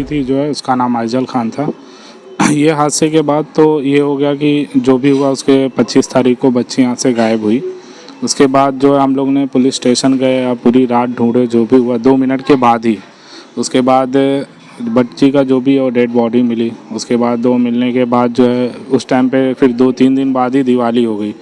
लड़की थी जो है उसका नाम आइजल खान था। ये हादसे के बाद तो ये हो गया कि जो भी हुआ उसके 25 तारीख को बच्ची यहाँ से गायब हुई। उसके बाद जो है हम लोग ने पुलिस स्टेशन गए और पूरी रात ढूंढे, जो भी हुआ 2 मिनट के बाद ही उसके बाद बच्ची का जो भी है वो डेड बॉडी मिली। उसके बाद 2 मिलने के बाद जो है उस टाइम पे फिर 2-3 दिन बाद ही दिवाली हो गई।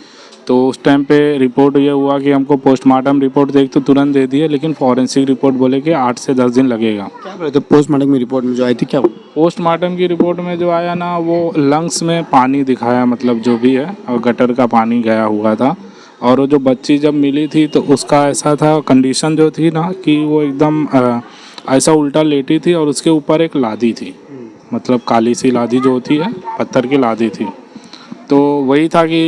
तो उस टाइम पे रिपोर्ट ये हुआ कि हमको पोस्टमार्टम रिपोर्ट देख तो तुरंत दे दिए, लेकिन फॉरेंसिक रिपोर्ट बोले कि 8 से 10 दिन लगेगा। क्या बोले थे पोस्टमार्टम की रिपोर्ट में जो आई थी, क्या पोस्टमार्टम की रिपोर्ट में जो आया ना, वो लंग्स में पानी दिखाया, मतलब जो भी है, और गटर का पानी गया हुआ था। और वो जो बच्ची जब मिली थी तो उसका ऐसा था कंडीशन जो थी ना कि वो एकदम ऐसा उल्टा लेटी थी और उसके ऊपर एक लादी थी, मतलब काली सी लादी जो होती है, पत्थर की लादी थी। तो वही था कि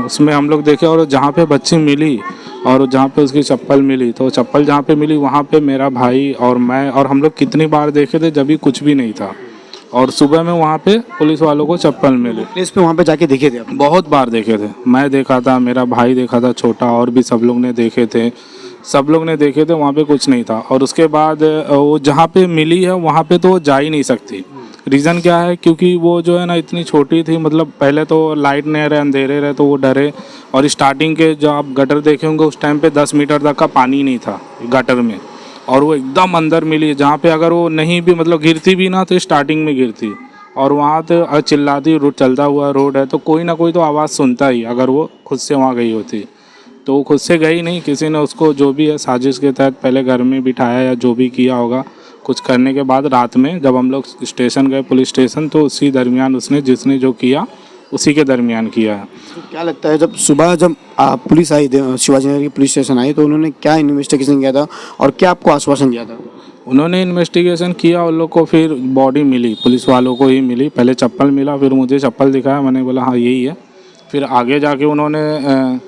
उसमें हम लोग देखे और जहाँ पे बच्ची मिली और जहाँ पे उसकी चप्पल मिली, तो चप्पल जहाँ पे मिली वहाँ पे मेरा भाई और मैं और हम लोग कितनी बार देखे थे जब भी कुछ भी नहीं था। और सुबह में वहाँ पे पुलिस वालों को चप्पल मिली। प्लेस पे वहाँ पे जाके देखे थे आप? बहुत बार देखे थे, मैं देखा था, मेरा भाई देखा था छोटा, और भी सब लोग ने देखे थे, सब लोग ने देखे थे, वहाँ पे कुछ नहीं था। और उसके बाद वो जहाँ पे मिली है वहाँ पे तो जा ही नहीं सकती। रीज़न क्या है, क्योंकि वो जो है ना इतनी छोटी थी, मतलब पहले तो लाइट नहीं रहे, अंधेरे रहे, तो वो डरे। और स्टार्टिंग के जो आप गटर देखे होंगे उस टाइम पे 10 मीटर तक का पानी नहीं था गटर में, और वो एकदम अंदर मिली जहाँ पे अगर वो नहीं भी मतलब गिरती भी ना तो स्टार्टिंग में गिरती। और वहाँ तो चिल्लाती, रोड चलता हुआ रोड है तो कोई ना कोई तो आवाज़ सुनता ही, अगर वो खुद से वहाँ गई होती। तो वो खुद से गई नहीं, किसी ने उसको जो भी है साजिश के तहत पहले घर में बिठाया या जो भी किया होगा, कुछ करने के बाद रात में जब हम लोग स्टेशन गए, पुलिस स्टेशन, तो उसी दरमियान उसने जिसने जो किया उसी के दरमियान किया है। तो क्या लगता है जब सुबह जब पुलिस आई शिवाजी नगर की पुलिस स्टेशन आई तो उन्होंने क्या इन्वेस्टिगेशन किया था और क्या आपको आश्वासन दिया था? उन्होंने इन्वेस्टिगेशन किया, उन लोग को फिर बॉडी मिली, पुलिस वालों को ही मिली। पहले चप्पल मिला, फिर मुझे चप्पल दिखाया, मैंने बोला हाँ यही है। फिर आगे जाके उन्होंने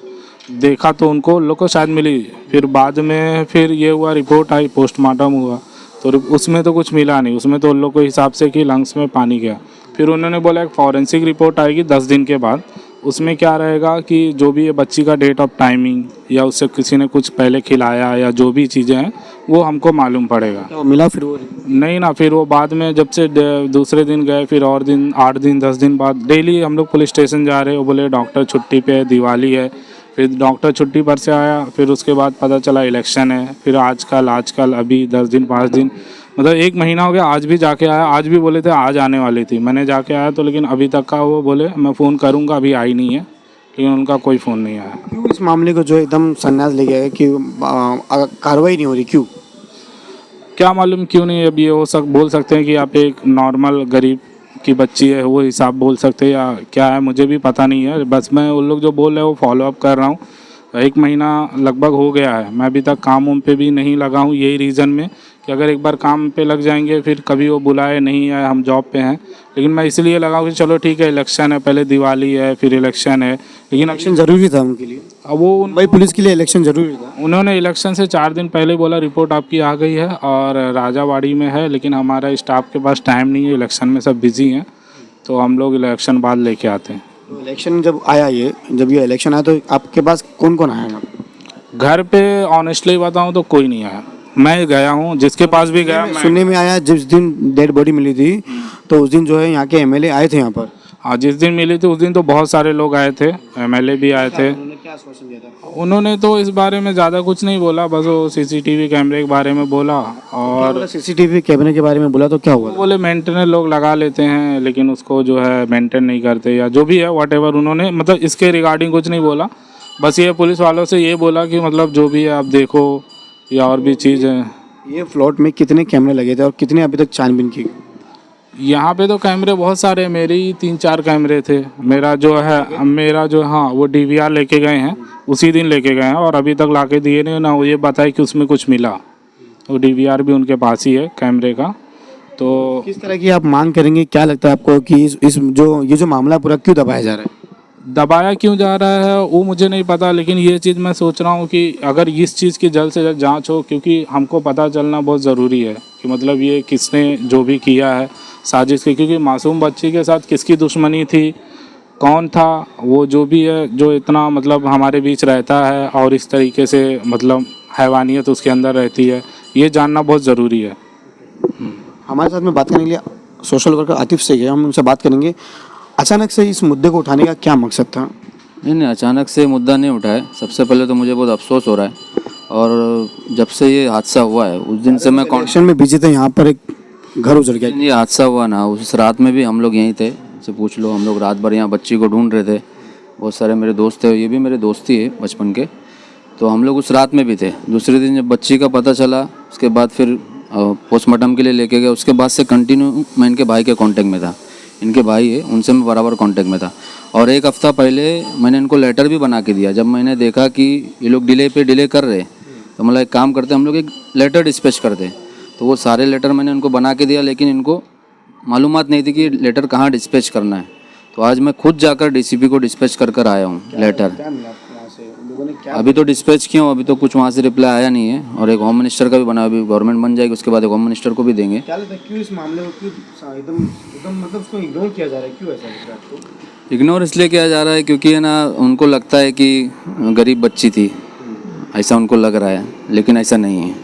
देखा तो उनको उन लोग को शायद मिली। फिर बाद में फिर ये हुआ, रिपोर्ट आई, पोस्टमार्टम हुआ, तो उसमें तो कुछ मिला नहीं। उसमें तो उन लोग को हिसाब से कि लंग्स में पानी गया। फिर उन्होंने बोला एक फॉरेंसिक रिपोर्ट आएगी 10 दिन के बाद, उसमें क्या रहेगा कि जो भी ये बच्ची का डेट ऑफ टाइमिंग या उससे किसी ने कुछ पहले खिलाया या जो भी चीज़ें हैं वो हमको मालूम पड़ेगा। तो मिला फिर वो? नहीं ना, फिर वो बाद में जब से दूसरे दिन गए, फिर और दिन 8 दिन 10 दिन बाद डेली हम लोग पुलिस स्टेशन जा रहे, वो बोले डॉक्टर छुट्टी पे है, दिवाली है। फिर डॉक्टर छुट्टी पर से आया, फिर उसके बाद पता चला इलेक्शन है। फिर आजकल अभी 10 दिन 5 दिन मतलब 1 महीना हो गया, आज भी जाके आया। आज भी बोले थे आज आने वाली थी, मैंने जाके आया तो, लेकिन अभी तक का वो बोले मैं फ़ोन करूँगा, अभी आई नहीं है, लेकिन उनका कोई फ़ोन नहीं आया। क्यों इस मामले को जो एकदम संन्यास ले गया है कि कार्रवाई नहीं हो रही, क्यों? क्या मालूम क्यों नहीं। अब ये बोल सकते हैं कि आप एक नॉर्मल गरीब की बच्ची है, वो हिसाब बोल सकते हैं, या क्या है मुझे भी पता नहीं है। बस मैं उन लोग जो बोल रहे हैं वो फॉलोअप कर रहा हूँ। 1 महीना लगभग हो गया है, मैं अभी तक काम उम पे भी नहीं लगा हूँ, यही रीज़न में कि अगर एक बार काम पे लग जाएंगे फिर कभी वो बुलाए नहीं आए, हम जॉब पे हैं। लेकिन मैं इसलिए लगा कि चलो ठीक है, इलेक्शन है, पहले दिवाली है फिर इलेक्शन है, लेकिन इलेक्शन ज़रूरी था उनके लिए। अब वो भाई पुलिस के लिए इलेक्शन ज़रूरी था। उन्होंने इलेक्शन से 4 दिन पहले बोला रिपोर्ट आपकी आ गई है और राजावाड़ी में है, लेकिन हमारा स्टाफ के पास टाइम नहीं है, इलेक्शन में सब बिजी हैं, तो हम लोग इलेक्शन बाद लेके आते हैं। तो इलेक्शन जब ये इलेक्शन आया तो आपके पास कौन कौन आया? घर पे ऑनेस्टली बताऊं तो कोई नहीं आया। मैं गया हूं, जिसके पास भी गया सुनने में आया जिस दिन डेड बॉडी मिली थी तो उस दिन जो है यहाँ के एमएलए आए थे यहाँ पर। हाँ, जिस दिन मिली थी उस दिन तो बहुत सारे लोग आए थे, एमएलए भी आए थे। उन्होंने क्या आश्वासन दिया था? उन्होंने तो इस बारे में ज़्यादा कुछ नहीं बोला, बस वो सीसीटीवी कैमरे के बारे में बोला। और सीसीटीवी कैमरे के बारे में बोला तो क्या हुआ? बोले मेंटेनेंस लोग लगा लेते हैं, लेकिन उसको जो है मेंटेन नहीं करते या जो भी है व्हाटएवर। उन्होंने मतलब इसके रिगार्डिंग कुछ नहीं बोला, बस ये पुलिस वालों से ये बोला कि मतलब जो भी है आप देखो, या और भी चीज़ है। ये प्लॉट में कितने कैमरे लगे थे और कितने अभी तक छानबीन की? यहाँ पे तो कैमरे बहुत सारे, मेरे ही 3-4 कैमरे थे। मेरा जो हाँ वो DVR लेके गए हैं, उसी दिन लेके गए हैं और अभी तक लाके दिए नहीं ना। वो ये बताए कि उसमें कुछ मिला, वो DVR भी उनके पास ही है कैमरे का। तो किस तरह की आप मांग करेंगे, क्या लगता है आपको कि ये जो मामला पूरा क्यों दबाया जा रहा है? दबाया क्यों जा रहा है वो मुझे नहीं पता, लेकिन ये चीज़ मैं सोच रहा हूँ कि अगर इस चीज़ की जल्द से जल्द जांच हो, क्योंकि हमको पता चलना बहुत ज़रूरी है कि मतलब ये किसने जो भी किया है साजिश की, क्योंकि मासूम बच्ची के साथ किसकी दुश्मनी थी, कौन था वो, जो भी है, जो इतना मतलब हमारे बीच रहता है और इस तरीके से मतलब हैवानियत उसके अंदर रहती है, ये जानना बहुत ज़रूरी है। हमारे साथ में बात करने के लिए सोशल वर्कर आतिफ से है, हम उनसे बात करेंगे। अचानक से इस मुद्दे को उठाने का क्या मकसद था? नहीं, अचानक से मुद्दा नहीं उठा है। सबसे पहले तो मुझे बहुत अफसोस हो रहा है, और जब से ये हादसा हुआ है उस दिन से मैं इलेक्शन में बिजी थे, यहाँ पर एक घर उजड़ गया। ये हादसा हुआ ना, उस रात में भी हम लोग यहीं थे। से पूछ लो, हम लोग रात भर यहाँ बच्ची को ढूंढ रहे थे। बहुत सारे मेरे दोस्त थे, ये भी मेरे दोस्त ही है बचपन के, तो हम लोग उस रात में भी थे। दूसरे दिन जब बच्ची का पता चला, उसके बाद फिर पोस्टमार्टम के लिए लेके गए। उसके बाद से कंटिन्यू मैं इनके भाई के कांटेक्ट में था। इनके भाई है, उनसे मैं बराबर कांटेक्ट में था। और एक हफ़्ता पहले मैंने इनको लेटर भी बना के दिया। जब मैंने देखा कि ये लोग डिले पे डिले कर रहे, तो मतलब एक काम करते, हम लोग एक लेटर डिस्पैच करते। तो वो सारे लेटर मैंने उनको बना के दिया, लेकिन इनको मालूमात नहीं थी कि लेटर कहाँ डिस्पैच करना है। तो आज मैं खुद जाकर डीसीपी को डिस्पैच कर कर आया हूँ लेटर। अभी तो डिस्पैच किया हूँ, अभी तो कुछ वहाँ से रिप्लाई आया नहीं है। और एक होम मिनिस्टर का भी बना, अभी गवर्नमेंट बन जाएगी उसके बाद एक होम मिनिस्टर को भी देंगे। क्या लगता है क्यों इस मामले को एकदम मतलब उसको इग्नोर किया जा रहा है? क्यों ऐसा लग रहा है आपको? इग्नोर इसलिए किया जा रहा है क्योंकि है ना, उनको लगता है कि गरीब बच्ची थी, ऐसा उनको लग रहा है, लेकिन ऐसा नहीं है।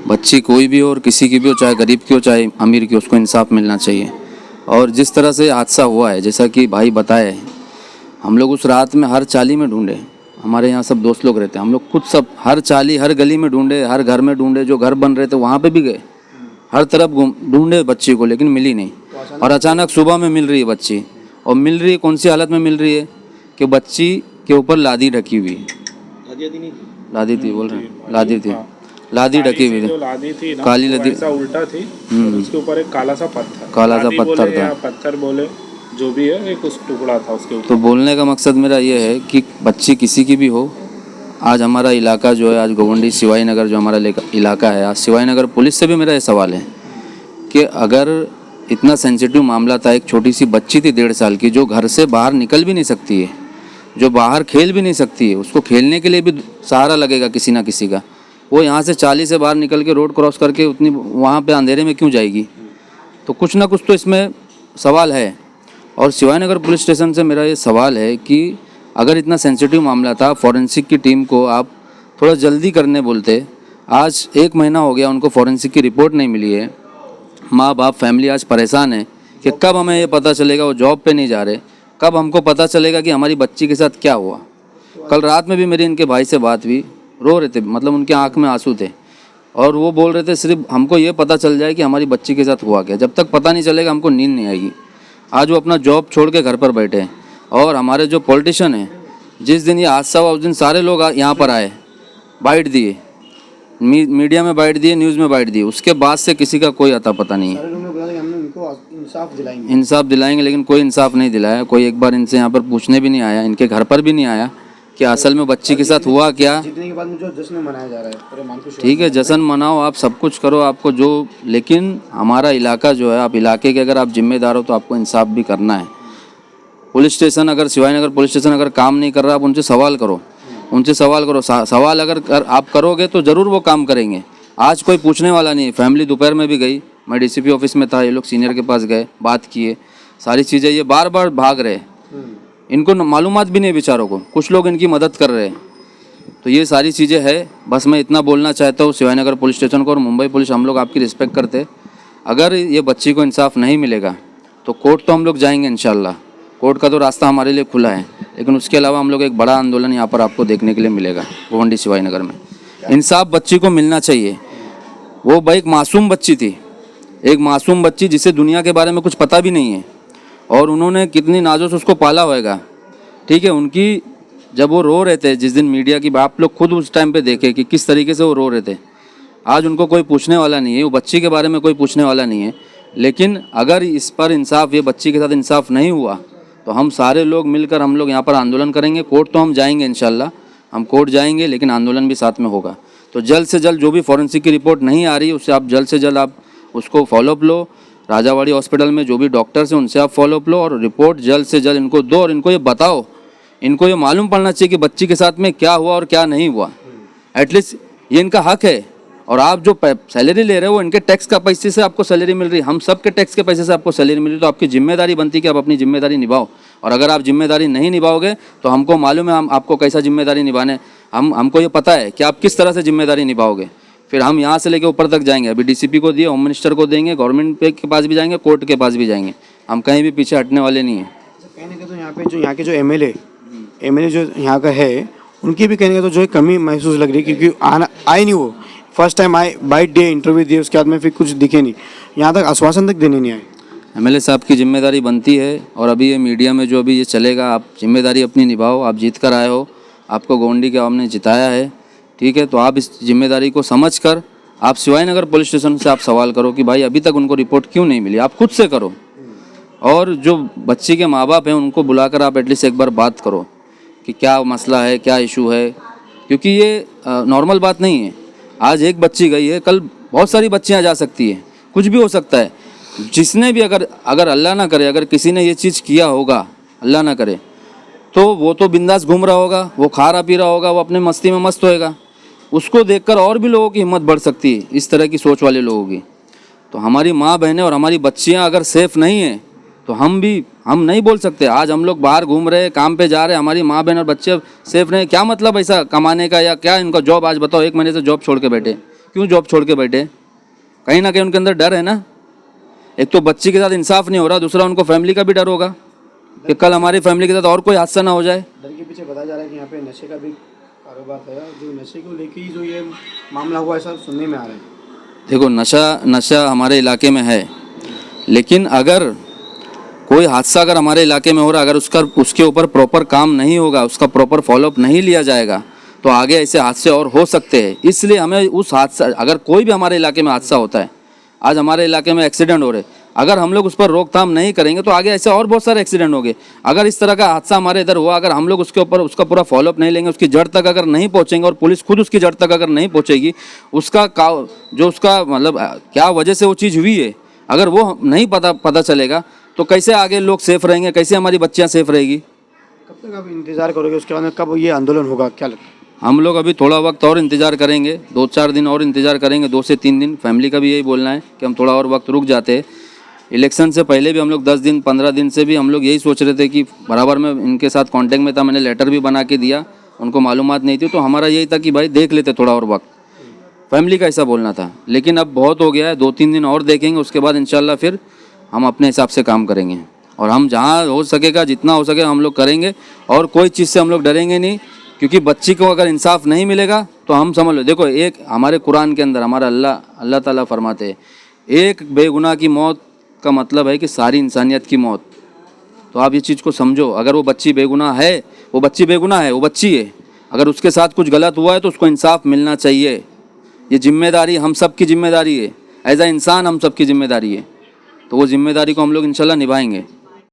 बच्ची कोई भी हो और किसी की भी हो, चाहे गरीब की हो चाहे अमीर की हो, उसको इंसाफ मिलना चाहिए। और जिस तरह से हादसा हुआ है, जैसा कि भाई बताए, हम लोग उस रात में हर चाली में ढूंढे। हमारे यहाँ सब दोस्त लोग रहते हैं, हम लोग खुद सब हर चाली हर गली में ढूंढे, हर घर में ढूंढे, जो घर बन रहे थे वहाँ पे भी गए, हर तरफ ढूंढे बच्ची को, लेकिन मिली नहीं। और अचानक सुबह में मिल रही है बच्ची, और मिल रही है कौन सी हालत में मिल रही है कि बच्ची के ऊपर लादी ढकी हुई है। लादी थी, बोल रहे हैं लादी थी, लादी ढकी हुई थी, लादी थी ना, काली लादी, ऐसा उल्टा थी और उसके ऊपर एक काला सा पत्थर लादी बोले था। या पत्थर बोले, जो भी है, एक उस टुकड़ा था उसके ऊपर। तो बोलने का मकसद मेरा ये है कि बच्ची किसी की भी हो, आज हमारा इलाका जो है, आज गोवंडी शिवाई नगर जो हमारा इलाका है, आज शिवाई नगर पुलिस से भी मेरा ये सवाल है कि अगर इतना सेंसिटिव मामला था, एक छोटी सी बच्ची थी 1.5 साल की, जो घर से बाहर निकल भी नहीं सकती है, जो बाहर खेल भी नहीं सकती है, उसको खेलने के लिए भी सहारा लगेगा किसी ना किसी का, वो यहाँ से चाली से बाहर निकल के रोड क्रॉस करके उतनी वहाँ पे अंधेरे में क्यों जाएगी? तो कुछ ना कुछ तो इसमें सवाल है। और शिवाई नगर पुलिस स्टेशन से मेरा ये सवाल है कि अगर इतना सेंसिटिव मामला था, फॉरेंसिक की टीम को आप थोड़ा जल्दी करने बोलते। आज 1 महीना हो गया, उनको फॉरेंसिक की रिपोर्ट नहीं मिली है। माँ बाप फैमिली आज परेशान है कि कब हमें ये पता चलेगा, वो जॉब पे नहीं जा रहे, कब हमको पता चलेगा कि हमारी बच्ची के साथ क्या हुआ। कल रात में भी मेरी इनके भाई से बात हुई, रो रहे थे, मतलब उनके आंख में आंसू थे, और वो बोल रहे थे सिर्फ हमको ये पता चल जाए कि हमारी बच्ची के साथ हुआ क्या। जब तक पता नहीं चलेगा हमको नींद नहीं आएगी। आज वो अपना जॉब छोड़ के घर पर बैठे हैं। और हमारे जो पॉलिटिशियन हैं, जिस दिन ये हादसा हुआ उस दिन सारे लोग यहाँ पर आए, बाइट दिए, मीडिया में बाइट दिए, न्यूज़ में बाइट दिए, उसके बाद से किसी का कोई अता पता नहीं है। इंसाफ दिलाएंगे, लेकिन कोई इंसाफ नहीं दिलाया। कोई एक बार इनसे यहाँ पर पूछने भी नहीं आया, इनके घर पर भी नहीं आया कि असल में बच्ची के साथ हुआ क्या। जीतने के बाद में जो जश्न मनाया जा रहा है, पूरे मानसून ठीक है, जश्न मनाओ, आप सब कुछ करो, आपको जो, लेकिन हमारा इलाका जो है, आप इलाके के अगर आप जिम्मेदार हो तो आपको इंसाफ भी करना है। पुलिस स्टेशन अगर शिवाई नगर पुलिस स्टेशन अगर काम नहीं कर रहा, आप उनसे सवाल करो, उनसे सवाल करो। सवाल अगर आप करोगे तो ज़रूर वो काम करेंगे। आज कोई पूछने वाला नहीं है। फैमिली दोपहर में भी गई, मैं डीसीपी ऑफिस में था, ये लोग सीनियर के पास गए, बात किए, सारी चीज़ें, ये बार बार भाग रहे, इनको मालूमात भी नहीं बेचारों को, कुछ लोग इनकी मदद कर रहे हैं। तो ये सारी चीज़ें है। बस मैं इतना बोलना चाहता हूँ शिवाई नगर पुलिस स्टेशन को और मुंबई पुलिस, हम लोग आपकी रिस्पेक्ट करते। अगर ये बच्ची को इंसाफ नहीं मिलेगा तो कोर्ट तो हम लोग जाएंगे इंशाल्लाह, कोर्ट का तो रास्ता हमारे लिए खुला है, लेकिन उसके अलावा हम लोग एक बड़ा आंदोलन यहाँ पर आपको देखने के लिए मिलेगा गोवंडी शिवाई नगर में। इंसाफ बच्ची को मिलना चाहिए। वो भाई एक मासूम बच्ची थी, एक मासूम बच्ची जिसे दुनिया के बारे में कुछ पता भी नहीं है, और उन्होंने कितनी नाजों से उसको पाला होएगा। ठीक है, उनकी जब वो रो रहे थे, जिस दिन मीडिया की, आप लोग खुद उस टाइम पे देखे कि किस तरीके से वो रो रहे थे। आज उनको कोई पूछने वाला नहीं है, वो बच्ची के बारे में कोई पूछने वाला नहीं है। लेकिन अगर इस पर इंसाफ, ये बच्ची के साथ इंसाफ नहीं हुआ तो हम सारे लोग मिलकर हम लोग यहाँ पर आंदोलन करेंगे। कोर्ट तो हम जाएंगे इंशाल्लाह, हम कोर्ट जाएंगे, लेकिन आंदोलन भी साथ में होगा। तो जल्द से जल्द जो भी फॉरेंसिक की रिपोर्ट नहीं आ रही, उससे आप जल्द से जल्द आप उसको फॉलोअप लो। राजावाड़ी हॉस्पिटल में जो भी डॉक्टर्स हैं उनसे आप फॉलोअप लो और रिपोर्ट जल्द से जल्द इनको दो, और इनको ये बताओ, इनको ये मालूम पड़ना चाहिए कि बच्ची के साथ में क्या हुआ और क्या नहीं हुआ। एटलीस्ट ये इनका हक है। और आप जो सैलरी ले रहे हो, इनके टैक्स का पैसे से आपको सैलरी मिल रही है, हम सब के टैक्स के पैसे से आपको सैलरी मिल रही है। तो आपकी जिम्मेदारी बनती है कि आप अपनी जिम्मेदारी निभाओ। और अगर आप जिम्मेदारी नहीं निभाओगे तो हमको मालूम है हम आपको कैसा जिम्मेदारी निभाने, हमको ये पता है कि आप किस तरह से जिम्मेदारी निभाओगे। फिर हम यहाँ से लेके ऊपर तक जाएंगे। अभी डीसीपी को दिए, होम मिनिस्टर को देंगे, गवर्नमेंट के पास भी जाएंगे, कोर्ट के पास भी जाएंगे। हम कहीं भी पीछे हटने वाले नहीं हैं। कहने का तो यहाँ के जो एमएलए जो यहाँ का है, उनकी भी कहने का तो जो है कमी महसूस लग रही है, क्योंकि आए नहीं वो। फर्स्ट टाइम आए, बाइट दिए, इंटरव्यू दिए, उसके बाद में फिर कुछ दिखे नहीं, यहाँ तक आश्वासन तक देने नहीं आए। एमएलए साहब की जिम्मेदारी बनती है, और अभी ये मीडिया में जो अभी ये चलेगा, आप जिम्मेदारी अपनी निभाओ। आप जीत कर आए हो, आपको गोंडी के आवाम ने जिताया है, ठीक है। तो आप इस जिम्मेदारी को समझकर आप शिवाजीनगर पुलिस स्टेशन से आप सवाल करो कि भाई अभी तक उनको रिपोर्ट क्यों नहीं मिली। आप खुद से करो, और जो बच्ची के माँ बाप हैं उनको बुलाकर आप एटलीस्ट एक बार बात करो कि क्या मसला है, क्या इशू है, क्योंकि ये नॉर्मल बात नहीं है। आज एक बच्ची गई है, कल बहुत सारी बच्चियाँ जा सकती है, कुछ भी हो सकता है। जिसने भी अगर अल्लाह ना करे, अगर किसी ने ये चीज़ किया होगा, अल्लाह ना करे, तो वो तो बिंदास घूम रहा होगा, वो खा रहा पी रहा होगा, वो अपने मस्ती में मस्त होएगा। उसको देखकर और भी लोगों की हिम्मत बढ़ सकती है, इस तरह की सोच वाले लोगों की। तो हमारी माँ बहनें और हमारी बच्चियाँ अगर सेफ़ नहीं हैं तो हम नहीं बोल सकते। आज हम लोग बाहर घूम रहे, काम पे जा रहे, हमारी माँ बहन और बच्चे सेफ नहीं, क्या मतलब ऐसा कमाने का, या क्या इनका जॉब? आज बताओ, 1 महीने से जॉब छोड़ के बैठे, क्यों जॉब छोड़ के बैठे? कहीं ना कहीं उनके अंदर डर है ना। एक तो बच्ची के साथ इंसाफ नहीं हो रहा, दूसरा उनको फैमिली का भी डर होगा कि कल हमारी फैमिली के साथ और कोई हादसा ना हो जाए। डर के पीछे बताया जा रहा है कि यहाँ पे नशे का भी कारोबार है, जो नशे को लेके ही जो ये मामला हुआ, ऐसा सुनने में आ रहा है। देखो, नशा हमारे इलाके में है, लेकिन अगर कोई हादसा अगर हमारे इलाके में हो रहा, अगर उसके ऊपर प्रॉपर काम नहीं होगा, उसका प्रॉपर फॉलोअप नहीं लिया जाएगा, तो आगे ऐसे हादसे और हो सकते हैं। इसलिए हमें उस हादसा, अगर कोई भी हमारे इलाके में हादसा होता है, आज हमारे इलाके में एक्सीडेंट हो रहे, अगर हम लोग उस पर रोकथाम नहीं करेंगे तो आगे ऐसे और बहुत सारे एक्सीडेंट होंगे। अगर इस तरह का हादसा हमारे इधर हुआ, अगर हम लोग उसके ऊपर उसका पूरा फॉलोअप नहीं लेंगे, उसकी जड़ तक अगर नहीं पहुंचेंगे, और पुलिस खुद उसकी जड़ तक अगर नहीं पहुंचेगी, उसका मतलब क्या वजह से वो चीज़ हुई है, अगर वो नहीं पता चलेगा, तो कैसे आगे लोग सेफ रहेंगे, कैसे हमारी बच्चियाँ सेफ रहेगी? कब तक आप इंतजार करोगे, उसके बाद में कब ये आंदोलन होगा, क्या लगता है? हम लोग अभी थोड़ा वक्त और इंतज़ार करेंगे, 2-4 दिन और इंतज़ार करेंगे, 2 से 3 दिन। फैमिली का भी यही बोलना है कि हम थोड़ा और वक्त रुक जाते हैं। इलेक्शन से पहले भी हम लोग 10 दिन 15 दिन से भी हम लोग यही सोच रहे थे कि बराबर में इनके साथ कांटेक्ट में था, मैंने लेटर भी बना के दिया, उनको मालूमात नहीं थी, तो हमारा यही था कि भाई देख लेते थोड़ा और वक्त, फैमिली का ऐसा बोलना था। लेकिन अब बहुत हो गया है, 2-3 दिन और देखेंगे, उसके बाद इंशाल्लाह फिर हम अपने हिसाब से काम करेंगे, और हम जहाँ हो सकेगा, जितना हो सके हम लोग करेंगे, और कोई चीज़ से हम लोग डरेंगे नहीं, क्योंकि बच्ची को अगर इंसाफ नहीं मिलेगा तो हम समझ लो। देखो, एक हमारे कुरान के अंदर हमारा अल्लाह ताला फरमाते हैं, एक बेगुनाह की मौत का मतलब है कि सारी इंसानियत की मौत। तो आप ये चीज़ को समझो, अगर वो बच्ची बेगुनाह है, वो बच्ची बेगुनाह है, वो बच्ची है, अगर उसके साथ कुछ गलत हुआ है तो उसको इंसाफ मिलना चाहिए। ये जिम्मेदारी हम सब की जिम्मेदारी है, एज अ इंसान हम सब की जिम्मेदारी है, तो वो जिम्मेदारी को हम लोग इंशाल्लाह निभाएंगे।